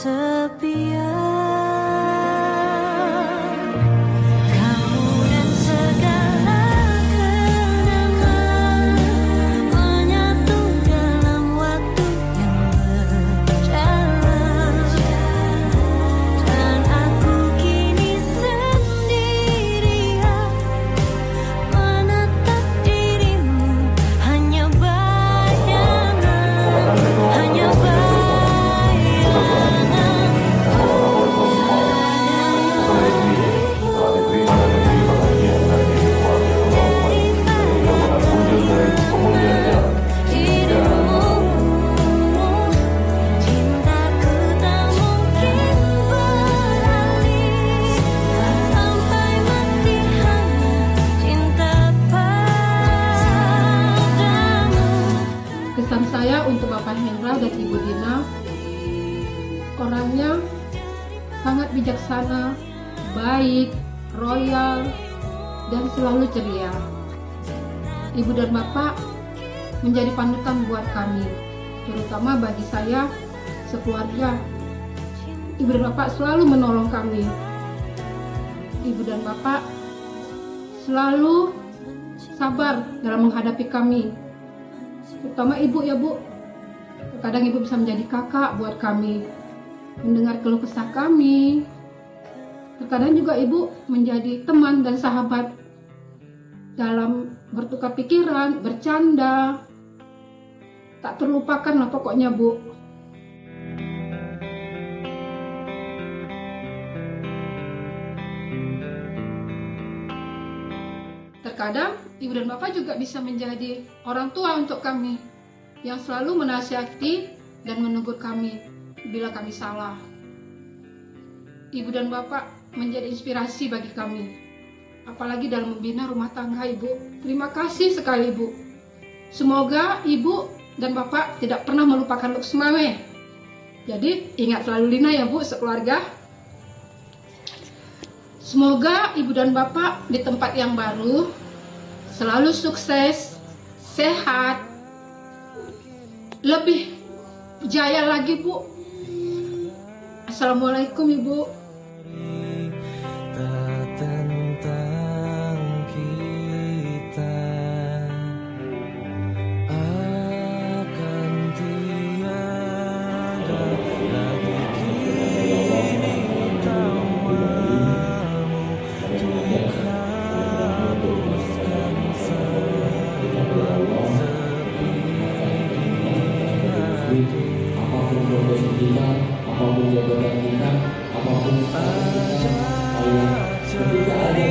kesepian, kamu dan segala kenangan menyatu dalam waktu yang berjalan, dan aku kini sendirian menatap dirimu, hanya bayangan, hanya bayangan. Kesan saya untuk Bapak Hendra dan Ibu Dina, orangnya sangat bijaksana, baik, royal, dan selalu ceria. Ibu dan Bapak menjadi panutan buat kami, terutama bagi saya sekeluarga. Ibu dan Bapak selalu menolong kami. Ibu dan Bapak selalu sabar dalam menghadapi kami, terutama Ibu ya Bu. Kadang Ibu bisa menjadi kakak buat kami, mendengar keluh kesah kami. Terkadang juga Ibu menjadi teman dan sahabat dalam bertukar pikiran, bercanda. Tak terlupakan lah pokoknya Bu. Terkadang Ibu dan Bapak juga bisa menjadi orang tua untuk kami, yang selalu menasihati dan menegur kami bila kami salah. Ibu dan Bapak menjadi inspirasi bagi kami, apalagi dalam membina rumah tangga Ibu. Terima kasih sekali Ibu. Semoga Ibu dan Bapak tidak pernah melupakan Luksmame. Jadi ingat selalu Lina ya Bu, sekeluarga. Semoga Ibu dan Bapak di tempat yang baru selalu sukses, sehat, lebih jaya lagi Bu. Assalamualaikum Ibu. Tentang kita akan tiada lagi kini tawamu untuk hapuskan semua sepi hati. Apapun profesi kita, apapun jabatan kita, apapun status kita, ketika ada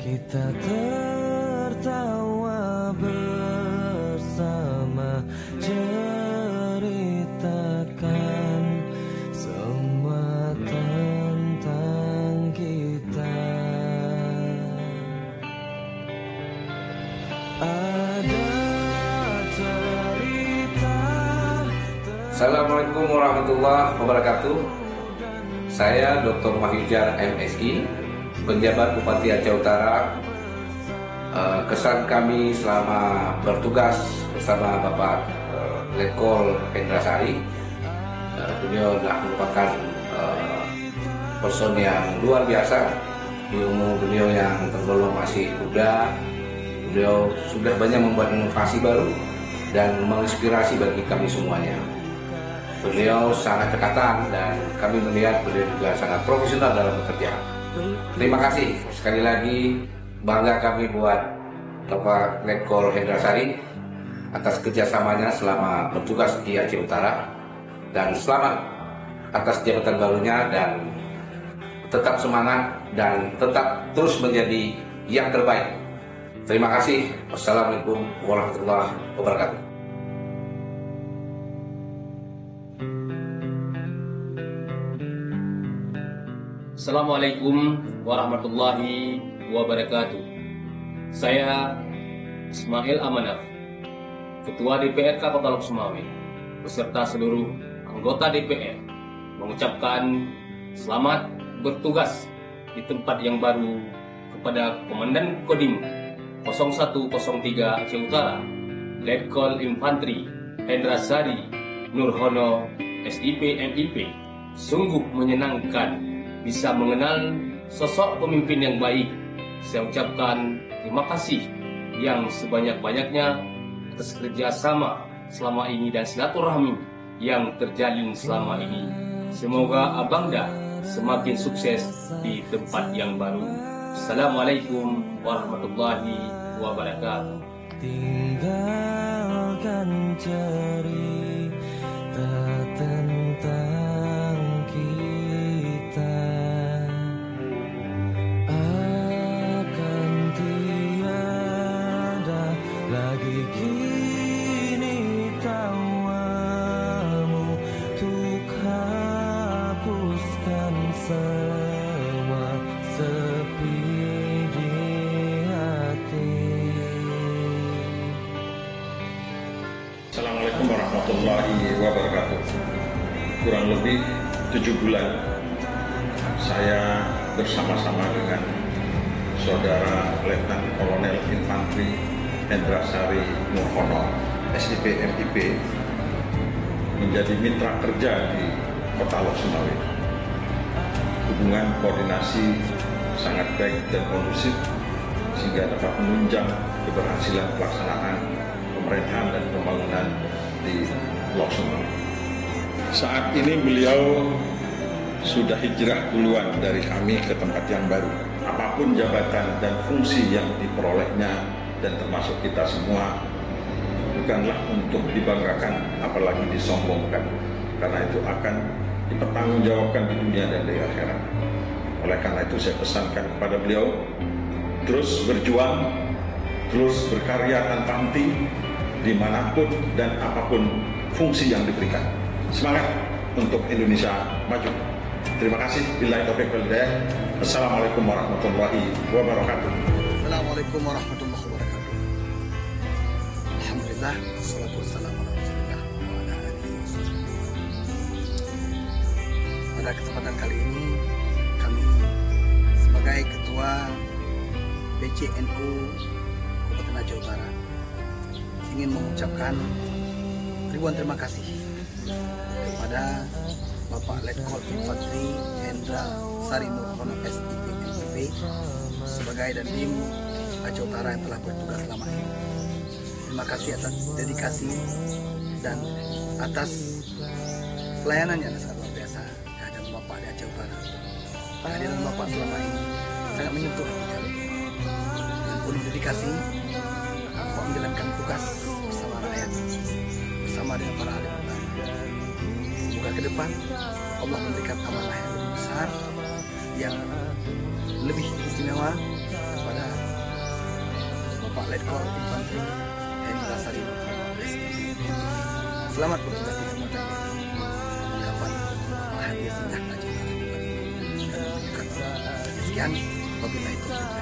kita tertawa bersama, ceritakan semua tentang kita. Ada cerita. Assalamualaikum Assalamualaikum warahmatullahi wabarakatuh. Saya Dr. Mahyujar MSI, penjabat Bupati Aceh Utara. Kesan kami selama bertugas bersama Bapak Letkol Hendra Sari, beliau adalah merupakan person yang luar biasa. Di umur beliau yang tergolong masih muda, beliau sudah banyak membuat inovasi baru dan menginspirasi bagi kami semuanya. Beliau sangat cekatan dan kami melihat beliau juga sangat profesional dalam bekerja. Terima kasih sekali lagi, bangga kami buat Bapak Letkol Hendra Sari atas kerjasamanya selama bertugas di Aceh Utara, dan selamat atas jabatan barunya, dan tetap semangat dan tetap terus menjadi yang terbaik. Terima kasih. Wassalamualaikum warahmatullahi wabarakatuh. Assalamualaikum warahmatullahi wabarakatuh. Saya Ismail Amanaf, Ketua DPRK Kota Lok Sumawe, beserta seluruh anggota DPR, mengucapkan selamat bertugas di tempat yang baru kepada Komandan Kodim 0103 Aceh Utara, Letkol Infantri Hendra Sari Nurhono SIP MIP. Sungguh menyenangkan bisa mengenal sosok pemimpin yang baik. Saya ucapkan terima kasih yang sebanyak-banyaknya atas kerjasama selama ini dan silaturahmi yang terjalin selama ini. Semoga Abangda semakin sukses di tempat yang baru. Assalamualaikum warahmatullahi wabarakatuh. Tinggalkan cerita tentang kita, akan tiada lagi kini tawamu untuk hapuskan semua sepi di hati. Assalamualaikum warahmatullahi wabarakatuh. Kurang lebih 7 bulan saya bersama-sama dengan Saudara Letnan Kolonel Infantri Hendra Sari Nurhono SIP MIP menjadi mitra kerja di Kota Lok Sumawe. Hubungan koordinasi sangat baik dan kondusif sehingga dapat menunjang keberhasilan pelaksanaan pemerintahan dan pembangunan di Lok Sumawe. Saat ini beliau sudah hijrah duluan dari kami ke tempat yang baru. Apapun jabatan dan fungsi yang diperolehnya dan termasuk kita semua bukanlah untuk dibanggakan apalagi disombongkan, karena itu akan dipertanggungjawabkan di dunia dan di akhirat. Oleh karena itu saya pesankan kepada beliau, terus berjuang, terus berkarya tanpa henti dimanapun dan apapun fungsi yang diberikan. Semangat untuk Indonesia maju. Terima kasih. Billahi taufiq wal hidayah. Assalamualaikum warahmatullahi wabarakatuh. Assalamualaikum warahmatullahi wabarakatuh. Alhamdulillah, wassalatu wassalamu ala Rasulillah wa ala alihi wasallam. Pada kesempatan kali ini kami sebagai Ketua PCNU Kabupaten Aceh Utara ingin mengucapkan ribuan terima kasih kepada Bapak Letkol Infantri Hendra Sari Nurhono SIP MIP sebagai Dandim Aceh Utara yang telah bertugas selama ini. Terima kasih atas dedikasi dan atas pelayanannya yang sangat luar biasa kehadiran Bapak di Aceh Utara. Kehadiran Bapak selama ini sangat menyentuh hati kami. Dengan penuh dedikasi, Bapak menjalankan tugas bersama rakyat, bersama dengan para ahli ulama. Semoga ke depan Allah memberikan amanah yang lebih besar, yang lebih istimewa kepada Bapak Letkol Infantri Hendra Sari Nurhono SIP. Selamat bertugas di tempat yang baru. Kapan hadir singgah Aceh Utara. Sekian, wabillahi taufiq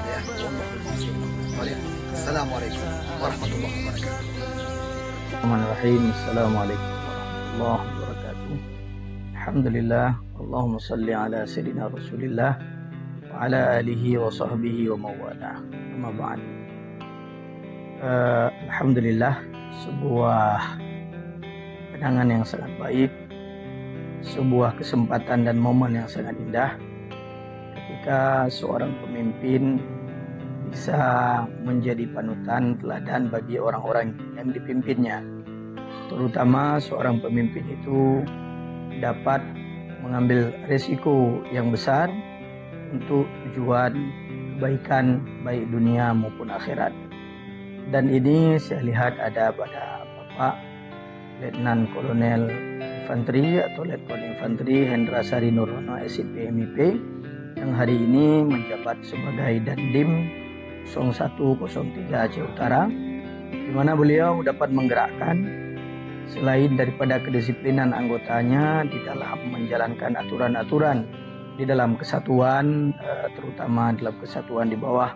wal hidayah. Assalamualaikum warahmatullahi wabarakatuh. Bismillahirrahmanirrahim. Assalamualaikum warahmatullahi wabarakatuh. Alhamdulillah, Allahumma salli ala Sayyidina Rasulillah wa ala alihi wa sahbihi wa mawala. Amma ba'd. Alhamdulillah, sebuah kenangan yang sangat baik, sebuah kesempatan dan momen yang sangat indah ketika seorang pemimpin bisa menjadi panutan teladan bagi orang-orang yang dipimpinnya. Terutama seorang pemimpin itu dapat mengambil resiko yang besar untuk tujuan kebaikan baik dunia maupun akhirat. Dan ini saya lihat ada pada Bapak Letnan Kolonel Infanteri atau Letkol Infanteri Hendra Sari Nurono SIP MIP yang hari ini menjabat sebagai Dandim 0103 Aceh Utara, di mana beliau dapat menggerakkan selain daripada kedisiplinan anggotanya di dalam menjalankan aturan-aturan di dalam kesatuan, terutama dalam kesatuan di bawah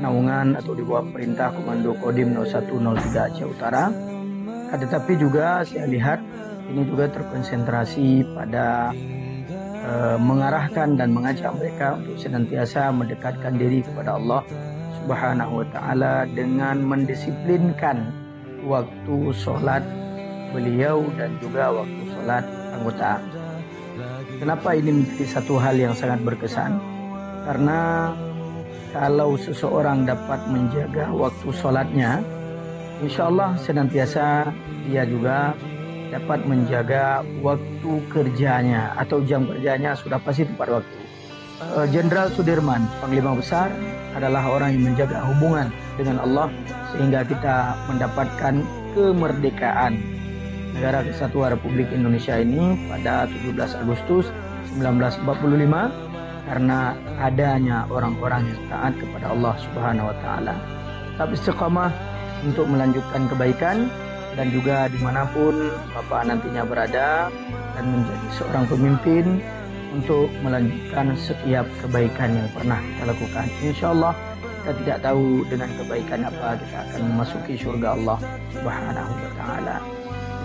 naungan atau di bawah perintah Komando Kodim 0103 Aceh Utara. Tetapi juga saya lihat ini juga terkonsentrasi pada mengarahkan dan mengajak mereka untuk senantiasa mendekatkan diri kepada Allah Subhanahu wa Ta'ala dengan mendisiplinkan waktu sholat beliau dan juga waktu sholat anggota. Kenapa ini menjadi satu hal yang sangat berkesan? Karena kalau seseorang dapat menjaga waktu sholatnya, insya Allah senantiasa dia juga dapat menjaga waktu kerjanya atau jam kerjanya sudah pasti tepat waktu. Jenderal Sudirman, Panglima Besar, adalah orang yang menjaga hubungan dengan Allah sehingga kita mendapatkan kemerdekaan Negara Kesatuan Republik Indonesia ini pada 17 Agustus 1945 karena adanya orang-orang yang taat kepada Allah Subhanahu wa Ta'ala. Tetap istiqamah untuk melanjutkan kebaikan dan juga dimanapun Bapak nantinya berada dan menjadi seorang pemimpin untuk melanjutkan setiap kebaikan yang pernah kita lakukan. Insya Allah kita tidak tahu dengan kebaikan apa kita akan memasuki surga Allah Subhanahu wa Ta'ala.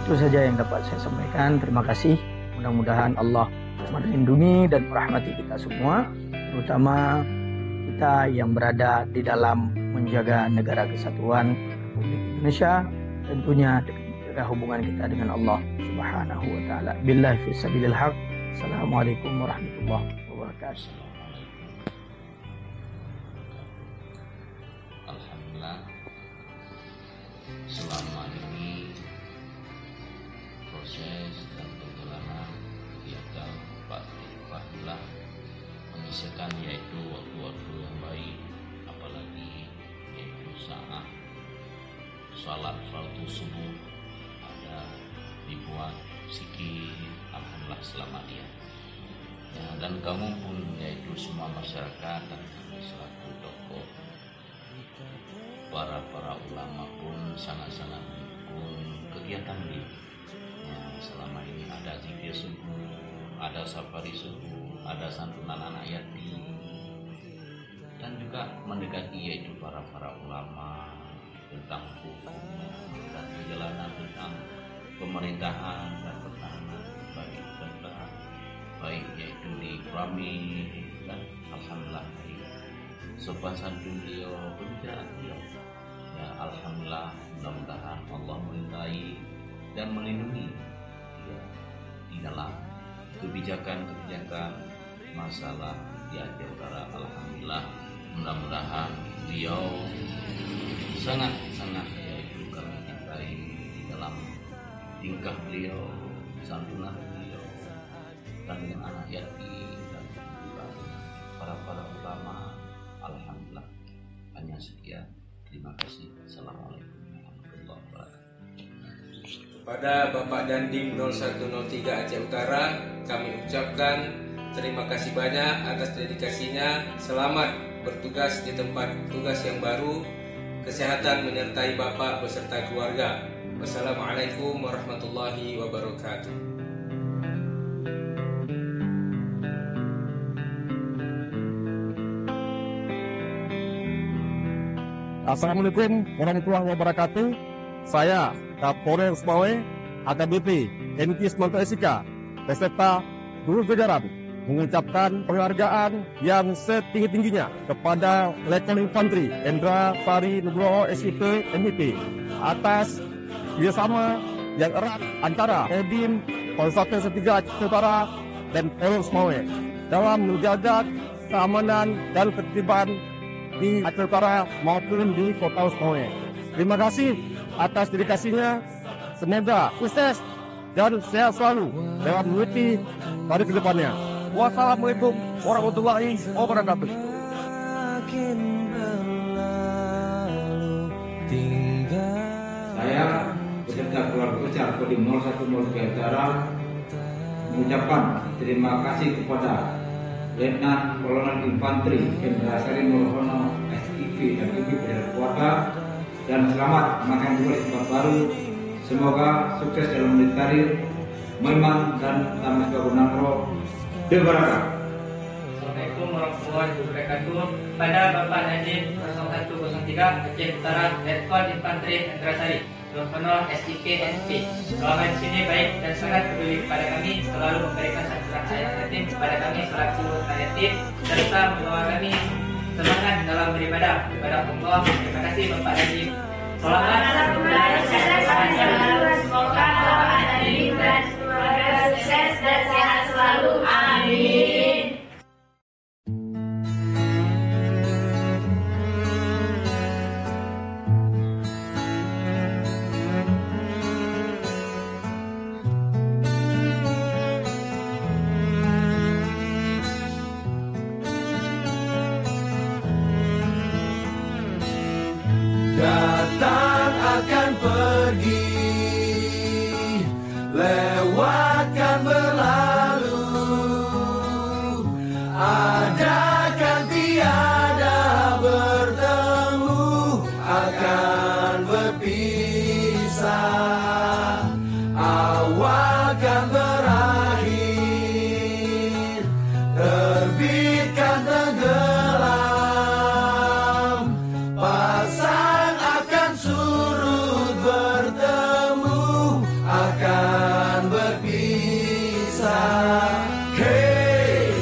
Itu saja yang dapat saya sampaikan. Terima kasih. Mudah-mudahan Allah melindungi dan merahmati kita semua, terutama kita yang berada di dalam menjaga negara kesatuan Republik Indonesia, tentunya menjaga hubungan kita dengan Allah Subhanahu wa Ta'ala. Billahi fi sabilil haq. Assalamualaikum warahmatullahi wabarakatuh. Alhamdulillah, selama ini proses dan perjalanan kegiatan Pak Abdullah menyisakan yaitu waktu-waktu yang baik, apalagi yaitu saat salat fardu subuh ada dibuat zikir. Alhamdulillah selama dia ya, dan kamu pun yaitu semua masyarakat dan selaku tokoh para ulama pun sangat-sangat mendukung kegiatan ini. Selama ini ada zikir subuh, ada safari subuh, ada santunan anak yatim, dan juga mendekati yaitu para ulama tentang hukum dan perjalanan tentang pemerintahan dan pertahanan baik tentang baik yaitu di Prami dan alhamdulillah dari sopan santun beliau, pembicaraan beliau. Ya alhamdulillah, mudah-mudahan Allah meridai dan melindungi di dalam kebijakan masalah di Aceh Utara. Alhamdulillah, mudah-mudahan beliau sangat yaitu kami cintai di dalam tingkah beliau, santunan beliau, dan dengan anak yatim dan juga para ulama. Alhamdulillah, hanya sekian. Terima kasih. Assalamualaikum warahmatullahi wabarakatuh. Kepada Bapak Dandim 0103 Aceh Utara, kami ucapkan terima kasih banyak atas dedikasinya. Selamat bertugas di tempat tugas yang baru. Kesehatan menyertai Bapak beserta keluarga. Wassalamualaikum warahmatullahi wabarakatuh. Assalamualaikum warahmatullahi wabarakatuh. Saya Kapolres Sumawe AKBP MT Semanto SK beserta seluruh jajaran mengucapkan penghargaan yang setinggi-tingginya kepada Letnan Infanteri Endra Sari Nugroho SIP MIP atas kerjasama yang erat antara Kodim Konsultan Setiga Aceh Utara dan Polres Semawe dalam menjaga keamanan dan ketertiban di Aceh Utara maupun di Kota Semawe. Terima kasih atas dedikasinya. Semoga sukses dan sehat selalu dalam mengikuti pada kedepannya. Wassalamualaikum warahmatullahi wabarakatuh. Saya beserta keluarga besar Kodim 0103 Utara mengucapkan terima kasih kepada Letnan Kolonel Infanteri Endra Sari Nugroho SIP MIP dan keluarga, dan selamat menangkan tugas tempat baru. Semoga sukses dalam meniti karir, memang dan tamat Gabunangro Debaraka. Assalamualaikum warahmatullahi wabarakatuh. Pada Bapak Najib 0103 Aceh Utara, Letkol Infanteri Endra Sari Nugroho SIP NP. Selama di sini baik dan sangat peduli kepada kami, selalu memberikan santunan ayat yatim kepada kami selaku ayat yatim, serta membawa kami semangat dalam beribadah kepada Allah. Terima kasih Bapak Najib. Selamat semoga Bapak Najib dan keluarga sukses dan sehat selalu. Amin. Datang akan pergi, lewatkan berlalu, adakan tiada bertemu, akan berpisah, awal kan berakhir, terbitkan tenggelam, pasang akan surut bertemu, akan berpisah. Hey,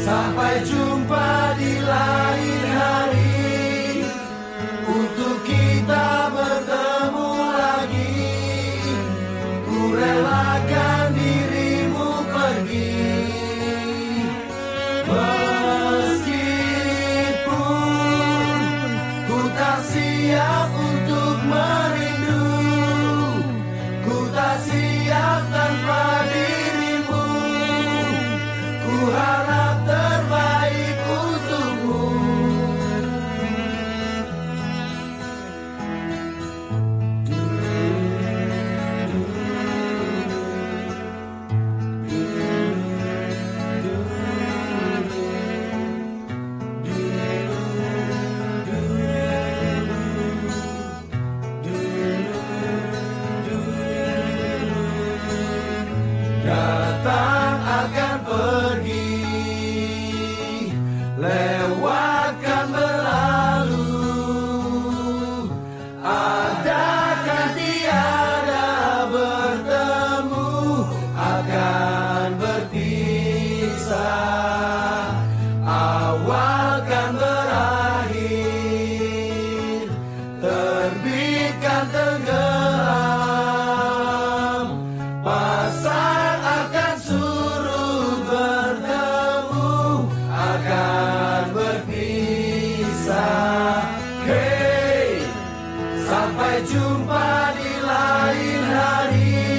sampai jumpa di lain hari, untuk kita bertemu lagi. Ku relakan dirimu pergi, meskipun ku tak siap untuk merindu, ku tak siap tanpa dirimu. Ku harap terbaik untukmu. Datang akan pergi, lewatkan berlalu, adakan tiada bertemu, akan berpisah, awal kan berakhir, terbitkan tenggelam, pasang akan surut bertemu, akan berpisah. Hey, sampai jumpa di lain hari,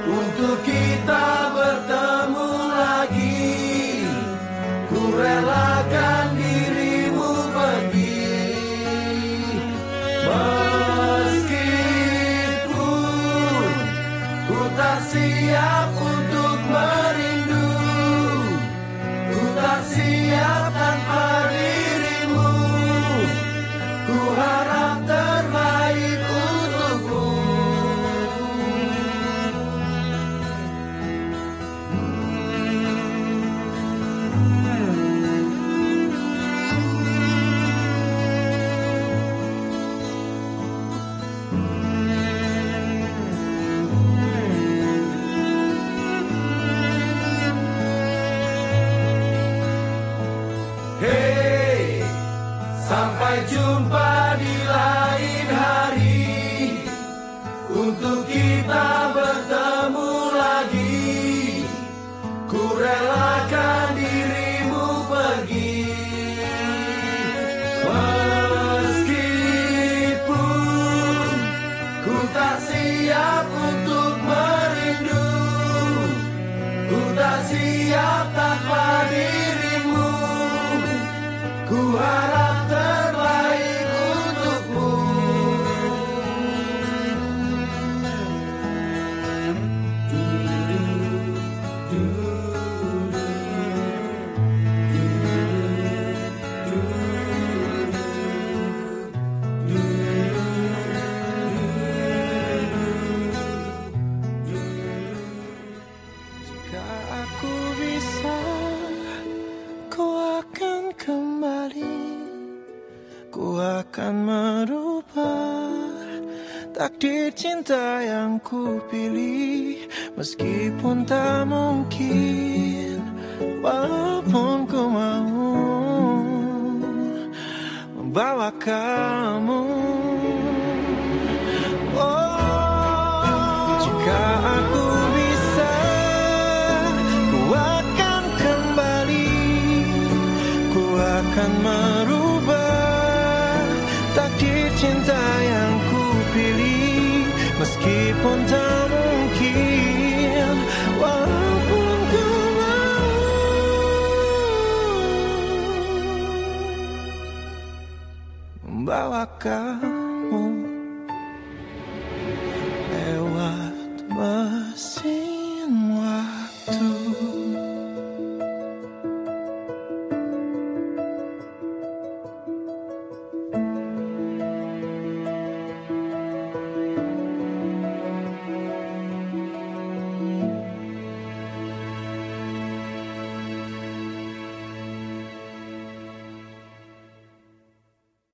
untuk kita bertemu lagi. Sampai jumpa di lain hari, untuk kita bertemu lagi. Ku relakan dirimu pergi, meskipun ku tak siap untuk merindu, ku tak siap tanpa dirimu. Ku harap terbaik untukmu. Jika aku bisa, ku akan kembali. Ku akan merubah takdir cinta yang ku pilih. Meskipun tak mungkin, walaupun ku mau membawa kamu. Oh, jika aku bisa, ku akan kembali. Ku akan merubah takdir cinta yang ku pilih. Meskipun tak mungkin, walaupun ku mau membawa kamu lewat mesin waktu.